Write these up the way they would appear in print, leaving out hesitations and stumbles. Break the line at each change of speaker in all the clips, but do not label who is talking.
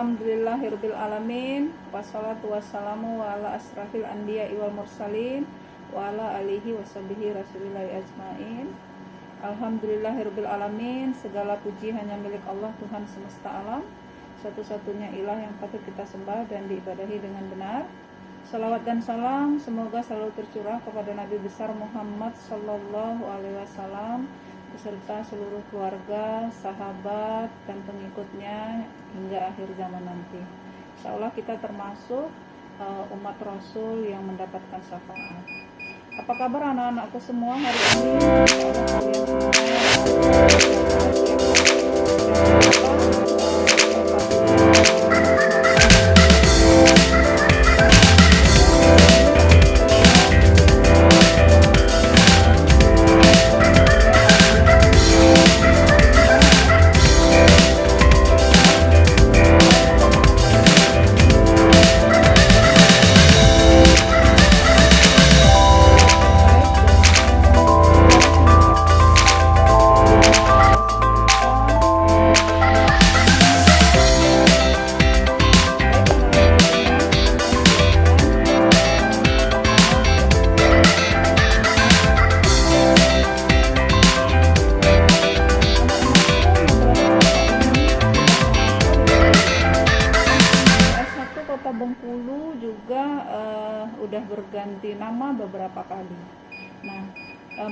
Alhamdulillahirabbil alamin, wassalatu wassalamu ala asrafil anbiya'i wal mursalin wa ala alihi washabihi rasulillahi ajmain. Alhamdulillahirabbil alamin, segala puji hanya milik Allah, Tuhan semesta alam, satu-satunya ilah yang patut kita sembah dan diibadahi dengan benar. Salawat dan salam semoga selalu tercurah kepada Nabi besar Muhammad sallallahu alaihi wasallam beserta seluruh keluarga, sahabat, dan pengikutnya hingga akhir zaman nanti. Insya Allah kita termasuk umat Rasul yang mendapatkan syafaat. Apa kabar anak-anakku semua hari ini? Bengkulu juga udah berganti nama beberapa kali. Nah,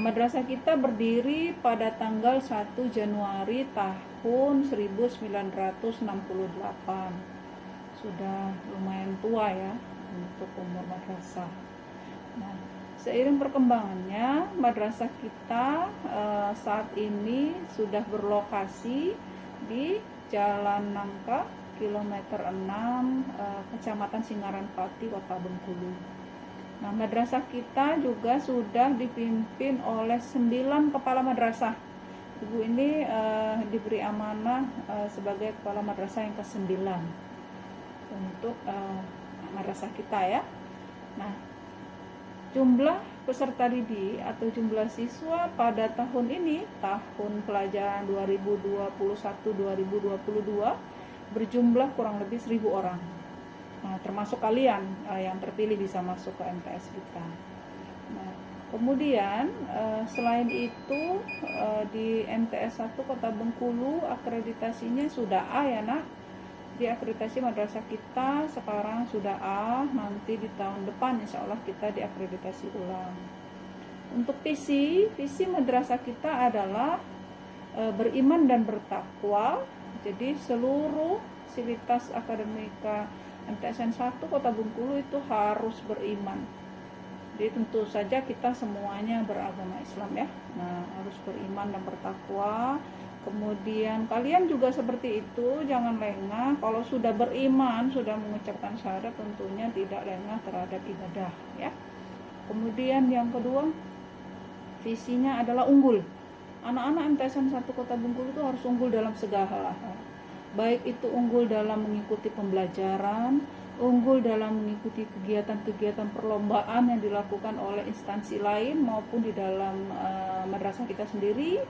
madrasah kita berdiri pada tanggal 1 Januari tahun 1968. Sudah lumayan tua ya untuk umur madrasah. Nah, seiring perkembangannya madrasah kita saat ini sudah berlokasi di Jalan Nangka kilometer 6 Kecamatan Singaran Pati, Kota Bengkulu. Nah, madrasah kita juga sudah dipimpin oleh 9 kepala madrasah. Ibu ini diberi amanah sebagai kepala madrasah yang ke-9 untuk madrasah kita ya. Nah, jumlah peserta didik atau jumlah siswa pada tahun ini, tahun pelajaran 2021-2022 berjumlah kurang lebih 1.000 orang. Nah, termasuk kalian yang terpilih bisa masuk ke MTS kita. Nah, kemudian selain itu di MTS 1 Kota Bengkulu akreditasinya sudah A ya nak. Di akreditasi madrasah kita sekarang sudah A, nanti di tahun depan insya Allah kita diakreditasi ulang. Untuk visi madrasah kita adalah beriman dan bertakwa. Jadi seluruh sivitas akademika MTSN 1 Kota Bengkulu itu harus beriman. Jadi tentu saja kita semuanya beragama Islam ya. Nah, harus beriman dan bertakwa. Kemudian kalian juga seperti itu, jangan lengah. Kalau sudah beriman, sudah mengucapkan syahadat, tentunya tidak lengah terhadap ibadah ya. Kemudian yang kedua, visinya adalah unggul. Anak-anak MTSN 1 Kota Bengkulu itu harus unggul dalam segala hal. Baik itu unggul dalam mengikuti pembelajaran, unggul dalam mengikuti kegiatan-kegiatan perlombaan yang dilakukan oleh instansi lain maupun di dalam madrasah kita sendiri.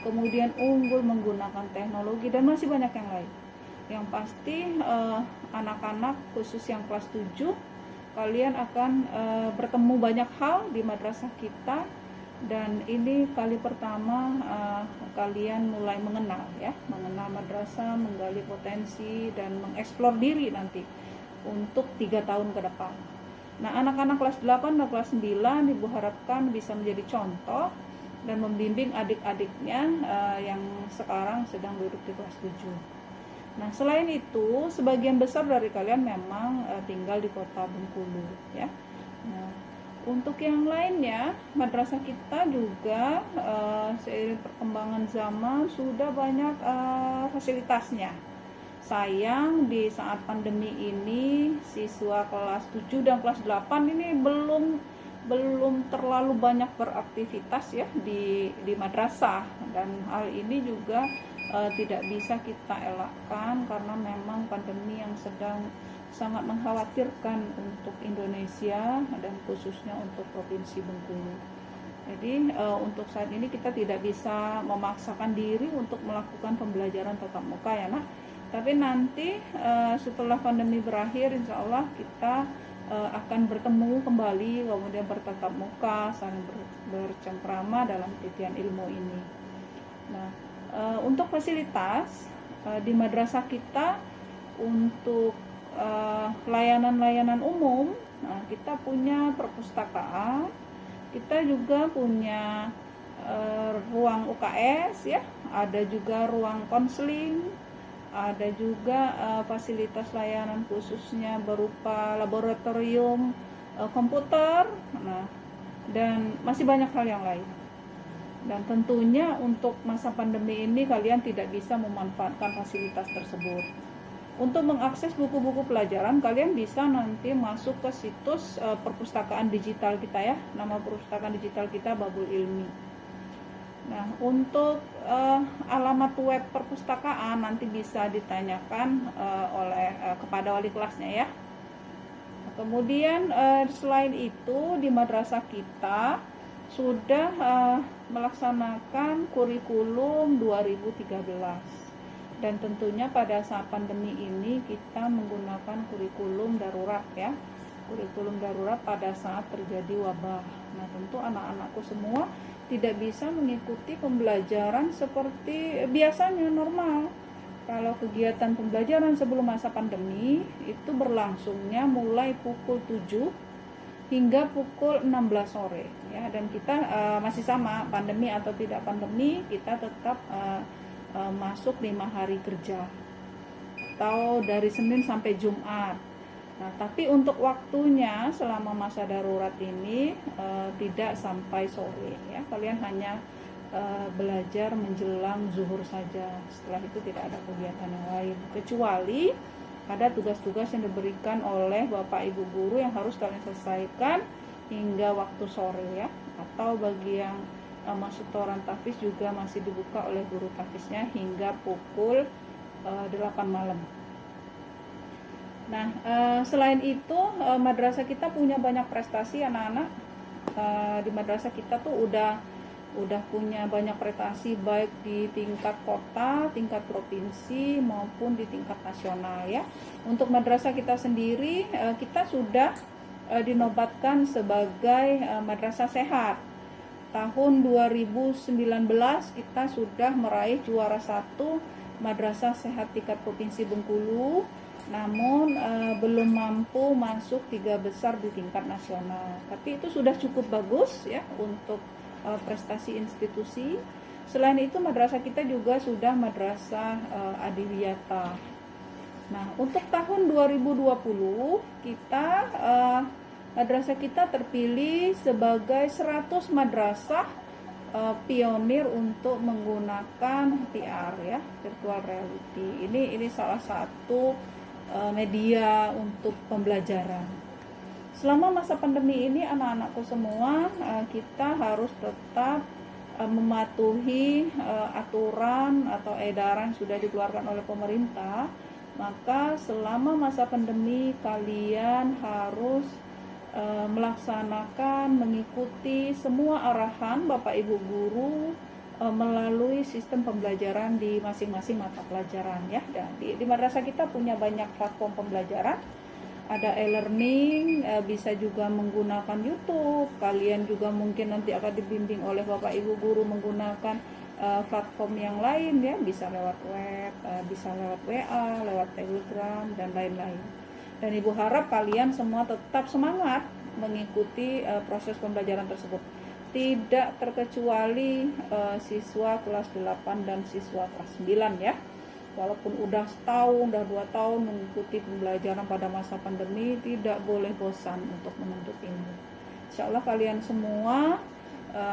Kemudian unggul menggunakan teknologi dan masih banyak yang lain. Yang pasti anak-anak khusus yang kelas 7 kalian akan bertemu banyak hal di madrasah kita. Dan ini kali pertama kalian mulai mengenal madrasah, menggali potensi dan mengeksplor diri nanti untuk 3 tahun ke depan. Nah, anak-anak kelas 8 dan kelas 9 Ibu harapkan bisa menjadi contoh dan membimbing adik-adiknya yang sekarang sedang duduk di kelas 7. Nah, selain itu sebagian besar dari kalian memang tinggal di Kota Bengkulu ya. Nah, untuk yang lainnya, madrasah kita juga seiring perkembangan zaman sudah banyak fasilitasnya. Sayang di saat pandemi ini siswa kelas 7 dan kelas 8 ini belum terlalu banyak beraktivitas ya di madrasah, dan hal ini juga tidak bisa kita elakkan karena memang pandemi yang sedang sangat mengkhawatirkan untuk Indonesia dan khususnya untuk Provinsi Bengkulu. Jadi untuk saat ini kita tidak bisa memaksakan diri untuk melakukan pembelajaran tatap muka ya nak. Tapi nanti setelah pandemi berakhir, insya Allah kita akan bertemu kembali, kemudian bertatap muka, saling bercengkrama dalam titian ilmu ini. Nah, untuk fasilitas di madrasah kita, untuk layanan-layanan umum, nah kita punya perpustakaan, kita juga punya ruang UKS ya, ada juga ruang konseling, ada juga fasilitas layanan khususnya berupa laboratorium komputer, nah, dan masih banyak hal yang lain. Dan tentunya untuk masa pandemi ini kalian tidak bisa memanfaatkan fasilitas tersebut. Untuk mengakses buku-buku pelajaran, kalian bisa nanti masuk ke situs perpustakaan digital kita ya. Nama perpustakaan digital kita Babul Ilmi. Nah, untuk alamat web perpustakaan nanti bisa ditanyakan kepada wali kelasnya ya. Kemudian selain itu di madrasah kita sudah melaksanakan kurikulum 2013. Dan tentunya pada saat pandemi ini kita menggunakan kurikulum darurat ya. Kurikulum darurat pada saat terjadi wabah. Nah, tentu anak-anakku semua tidak bisa mengikuti pembelajaran seperti biasanya normal. Kalau kegiatan pembelajaran sebelum masa pandemi itu berlangsungnya mulai pukul 7 hingga pukul 16 sore ya, dan kita masih sama, pandemi atau tidak pandemi, kita tetap masuk 5 hari kerja atau dari Senin sampai Jumat. Nah, tapi untuk waktunya selama masa darurat ini tidak sampai sore ya. Kalian hanya belajar menjelang zuhur saja. Setelah itu tidak ada kegiatan yang lain, kecuali ada tugas-tugas yang diberikan oleh Bapak Ibu guru yang harus kalian selesaikan hingga waktu sore ya. Atau bagi yang masuk toran tahfiz juga masih dibuka oleh guru tahfiznya hingga pukul 8 malam. Nah, selain itu madrasah kita punya banyak prestasi anak-anak. Di madrasah kita tuh udah punya banyak prestasi baik di tingkat kota, tingkat provinsi maupun di tingkat nasional ya. Untuk madrasah kita sendiri kita sudah dinobatkan sebagai madrasah sehat. Tahun 2019 kita sudah meraih juara 1 madrasah sehat tingkat provinsi Bengkulu, namun belum mampu masuk 3 besar di tingkat nasional. Tapi itu sudah cukup bagus ya untuk prestasi institusi. Selain itu madrasah kita juga sudah madrasah adiliyata. Nah, untuk tahun 2020 kita madrasah kita terpilih sebagai 100 madrasah pionir untuk menggunakan VR ya, virtual reality. Ini salah satu media untuk pembelajaran. Selama masa pandemi ini anak-anakku semua kita harus tetap mematuhi aturan atau edaran sudah dikeluarkan oleh pemerintah. Maka selama masa pandemi kalian harus melaksanakan, mengikuti semua arahan Bapak Ibu guru melalui sistem pembelajaran di masing-masing mata pelajaran ya. Dan di madrasah kita punya banyak platform pembelajaran. Ada e-learning, bisa juga menggunakan YouTube. Kalian juga mungkin nanti akan dibimbing oleh Bapak Ibu guru menggunakan platform yang lain ya, bisa lewat web, bisa lewat WA, lewat Telegram dan lain-lain. Dan Ibu harap kalian semua tetap semangat mengikuti proses pembelajaran tersebut. Tidak terkecuali siswa kelas 8 dan siswa kelas 9 ya. Walaupun udah setahun, udah 2 tahun mengikuti pembelajaran pada masa pandemi, tidak boleh bosan untuk menuntut ilmu. Insya Allah kalian semua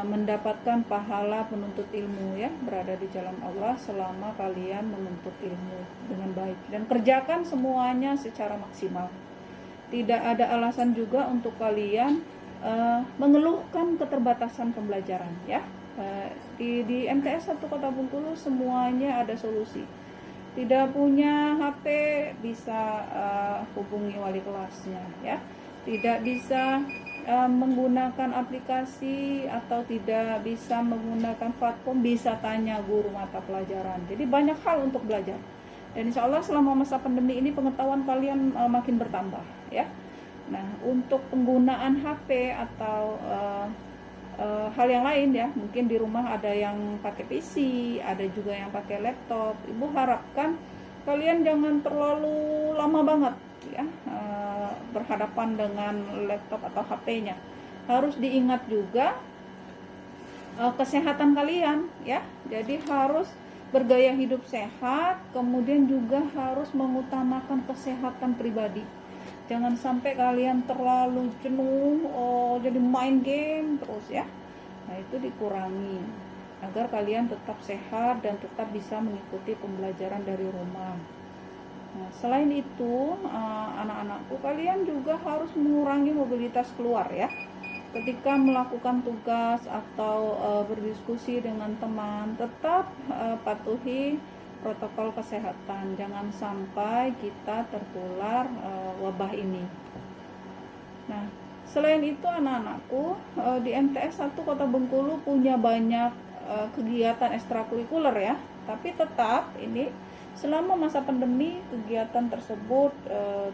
mendapatkan pahala penuntut ilmu ya, berada di jalan Allah selama kalian menuntut ilmu dengan baik, dan kerjakan semuanya secara maksimal. Tidak ada alasan juga untuk kalian mengeluhkan keterbatasan pembelajaran ya. Di MTS 1 Kota Bengkulu semuanya ada solusi. Tidak punya HP bisa hubungi wali kelasnya ya. Tidak bisa menggunakan aplikasi atau tidak bisa menggunakan platform, bisa tanya guru mata pelajaran. Jadi banyak hal untuk belajar. Dan insya Allah selama masa pandemi ini pengetahuan kalian makin bertambah ya. Nah, untuk penggunaan HP atau hal yang lain ya, mungkin di rumah ada yang pakai PC, ada juga yang pakai laptop. Ibu harapkan kalian jangan terlalu lama banget ya berhadapan dengan laptop atau HP-nya. Harus diingat juga kesehatan kalian ya. Jadi harus bergaya hidup sehat, kemudian juga harus mengutamakan kesehatan pribadi. Jangan sampai kalian terlalu jenuh, jadi main game terus ya. Nah, itu dikurangi agar kalian tetap sehat dan tetap bisa mengikuti pembelajaran dari rumah. Nah, selain itu, anak-anakku, kalian juga harus mengurangi mobilitas keluar ya. Ketika melakukan tugas atau berdiskusi dengan teman, tetap patuhi protokol kesehatan. Jangan sampai kita tertular wabah ini. Nah, selain itu anak-anakku, di MTS 1 Kota Bengkulu punya banyak kegiatan ekstrakurikuler ya. Tapi tetap ini selama masa pandemi kegiatan tersebut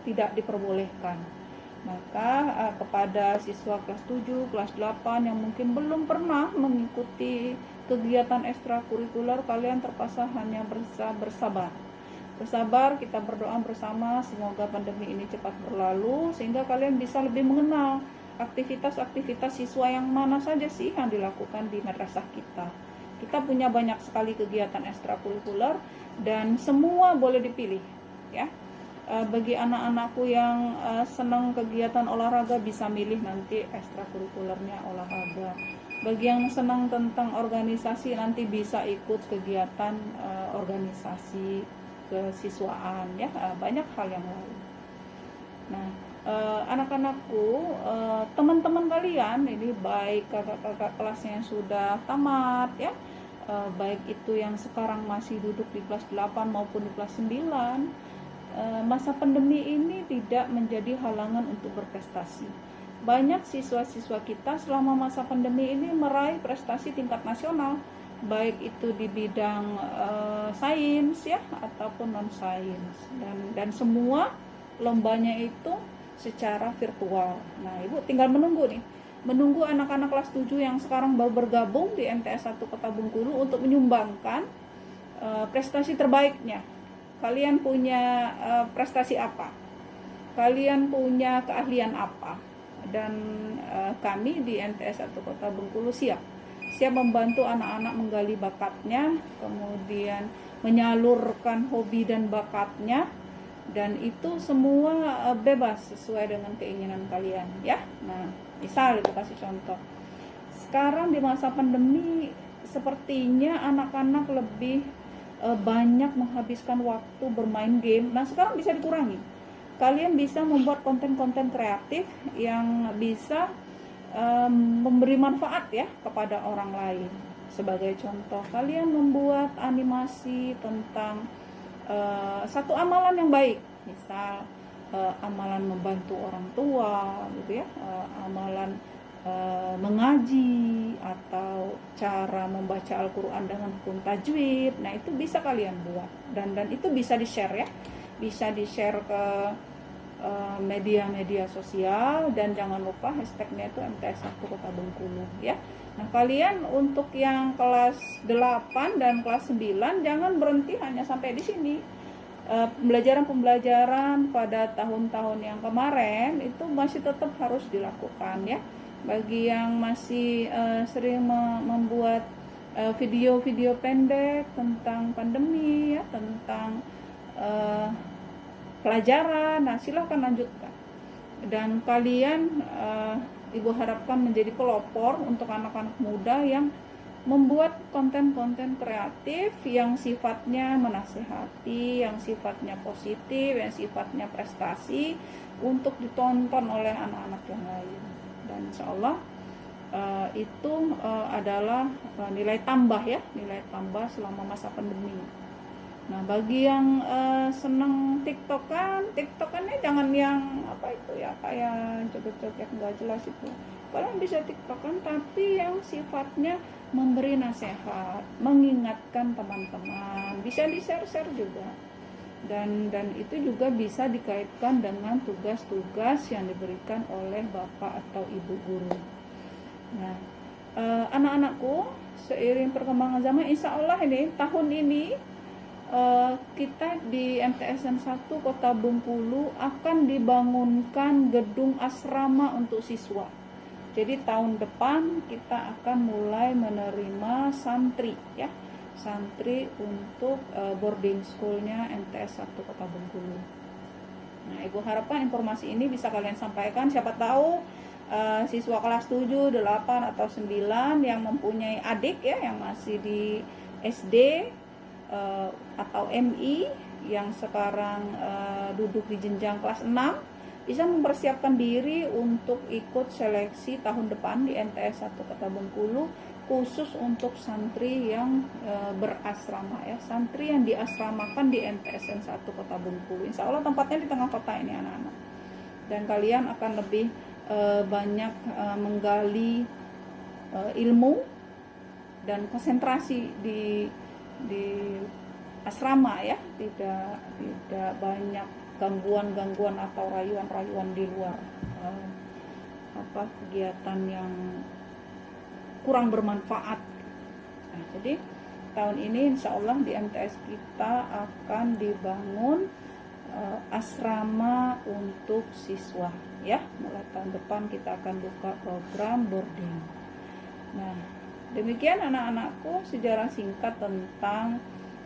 tidak diperbolehkan. Maka kepada siswa kelas 7, kelas 8 yang mungkin belum pernah mengikuti kegiatan ekstrakurikuler, kalian terpaksa hanya bersabar. Bersabar, kita berdoa bersama semoga pandemi ini cepat berlalu sehingga kalian bisa lebih mengenal aktivitas-aktivitas siswa yang mana saja sih yang dilakukan di madrasah kita. Kita punya banyak sekali kegiatan ekstrakurikuler dan semua boleh dipilih ya. Bagi anak-anakku yang senang kegiatan olahraga bisa milih nanti ekstrakurikulernya olahraga. Bagi yang senang tentang organisasi nanti bisa ikut kegiatan organisasi kesiswaan ya, banyak hal yang lain. Nah, anak-anakku, teman-teman kalian ini baik kakak-kakak kelasnya yang sudah tamat ya, baik itu yang sekarang masih duduk di kelas 8 maupun di kelas 9, masa pandemi ini tidak menjadi halangan untuk berprestasi. Banyak siswa-siswa kita selama masa pandemi ini meraih prestasi tingkat nasional, baik itu di bidang sains ya ataupun non sains, dan semua lombanya itu secara virtual. Nah, Ibu tinggal menunggu anak-anak kelas 7 yang sekarang baru bergabung di MTS 1 Kota Bengkulu untuk menyumbangkan prestasi terbaiknya. Kalian punya prestasi apa? Kalian punya keahlian apa? Dan kami di MTS 1 Kota Bengkulu siap membantu anak-anak menggali bakatnya, kemudian menyalurkan hobi dan bakatnya, dan itu semua bebas sesuai dengan keinginan kalian ya. Nah, misal itu kasih contoh. Sekarang di masa pandemi sepertinya anak-anak lebih banyak menghabiskan waktu bermain game. Nah, sekarang bisa dikurangi. Kalian bisa membuat konten-konten kreatif yang bisa memberi manfaat ya kepada orang lain. Sebagai contoh, kalian membuat animasi tentang satu amalan yang baik, misal amalan membantu orang tua gitu ya, amalan mengaji atau cara membaca Al-Quran dengan hukum tajwid. Nah, itu bisa kalian buat dan itu bisa di-share ya, bisa di-share ke media-media sosial, dan jangan lupa hashtagnya itu MTS 1 Kota Bengkulu ya. Nah, kalian untuk yang kelas 8 dan kelas 9 jangan berhenti hanya sampai di sini. Pembelajaran pada tahun-tahun yang kemarin itu masih tetap harus dilakukan ya. Bagi yang masih sering membuat video-video pendek tentang pandemi ya, tentang pelajaran, nah silahkan lanjutkan. Dan kalian Ibu harapkan menjadi pelopor untuk anak-anak muda yang membuat konten-konten kreatif yang sifatnya menasehati, yang sifatnya positif, yang sifatnya prestasi untuk ditonton oleh anak-anak yang lain. Dan insya Allah itu adalah nilai tambah ya, nilai tambah selama masa pandemi. Nah, bagi yang seneng tiktokannya jangan yang apa itu ya, kayak joget-joget nggak jelas itu. Kalian bisa tiktokan tapi yang sifatnya memberi nasihat, mengingatkan teman-teman, bisa di share juga. dan itu juga bisa dikaitkan dengan tugas-tugas yang diberikan oleh bapak atau ibu guru. Nah, anak-anakku, seiring perkembangan zaman, insya Allah ini tahun ini kita di MTSN 1 Kota Bengkulu akan dibangunkan gedung asrama untuk siswa. Jadi tahun depan kita akan mulai menerima santri ya, santri untuk boarding schoolnya MTS 1 Kota Bengkulu. Nah, Ibu harapkan informasi ini bisa kalian sampaikan. Siapa tahu siswa kelas 7, 8, atau 9 yang mempunyai adik ya, yang masih di SD atau MI, yang sekarang duduk di jenjang kelas 6, bisa mempersiapkan diri untuk ikut seleksi tahun depan di MTS 1 Kota Bengkulu, khusus untuk santri yang berasrama ya, santri yang diasramakan di MTSN 1 Kota Bengkulu. Insya Allah tempatnya di tengah kota ini anak-anak, dan kalian akan lebih banyak menggali ilmu dan konsentrasi di asrama ya, tidak banyak gangguan-gangguan atau rayuan-rayuan di luar, kegiatan yang kurang bermanfaat. Nah, jadi tahun ini insya Allah di MTS kita akan dibangun asrama untuk siswa ya. Mulai tahun depan kita akan buka program boarding. Nah, demikian anak-anakku sejarah singkat tentang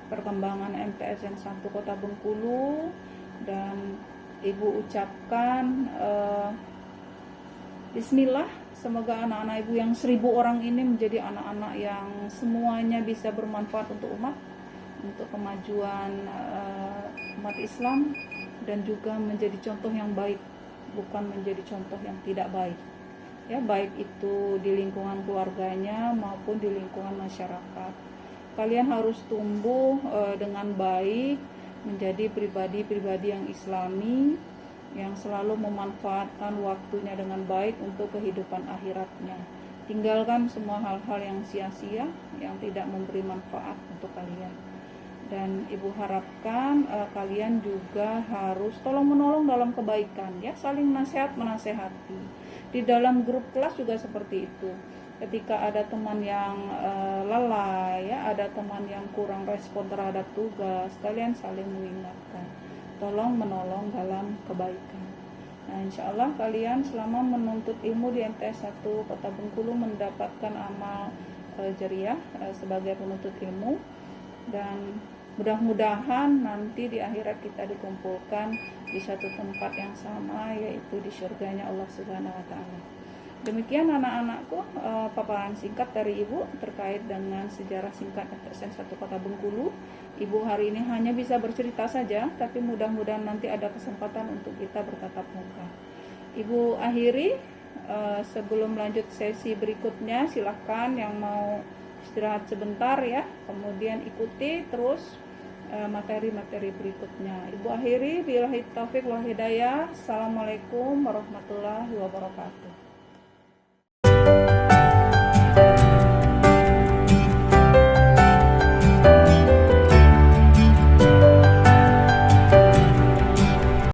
perkembangan MTSN 1 Kota Bengkulu, dan Ibu ucapkan bismillah, semoga anak-anak Ibu yang 1000 orang ini menjadi anak-anak yang semuanya bisa bermanfaat untuk umat, untuk kemajuan umat Islam, dan juga menjadi contoh yang baik, bukan menjadi contoh yang tidak baik ya, baik itu di lingkungan keluarganya maupun di lingkungan masyarakat. Kalian harus tumbuh dengan baik, menjadi pribadi-pribadi yang islami, yang selalu memanfaatkan waktunya dengan baik untuk kehidupan akhiratnya. Tinggalkan semua hal-hal yang sia-sia, yang tidak memberi manfaat untuk kalian. Dan Ibu harapkan kalian juga harus tolong-menolong dalam kebaikan ya, saling menasehati. Di dalam grup kelas juga seperti itu. Ketika ada teman yang lalai ya, ada teman yang kurang respon terhadap tugas, kalian saling mengingatkan, tolong menolong dalam kebaikan. Nah, insya Allah kalian selama menuntut ilmu di MTS 1 Kota Bengkulu mendapatkan amal jariah sebagai penuntut ilmu, dan mudah-mudahan nanti di akhirat kita dikumpulkan di satu tempat yang sama, yaitu di surganya Allah Subhanahu wa Ta'ala. Demikian anak-anakku paparan singkat dari Ibu terkait dengan sejarah singkat MTSN 1 Kota Bengkulu. Ibu hari ini hanya bisa bercerita saja, tapi mudah-mudahan nanti ada kesempatan untuk kita bertatap muka. Ibu akhiri, sebelum lanjut sesi berikutnya, silahkan yang mau istirahat sebentar ya, kemudian ikuti terus materi-materi berikutnya. Ibu akhiri, billahi taufik wal hidayah. Assalamualaikum warahmatullahi wabarakatuh.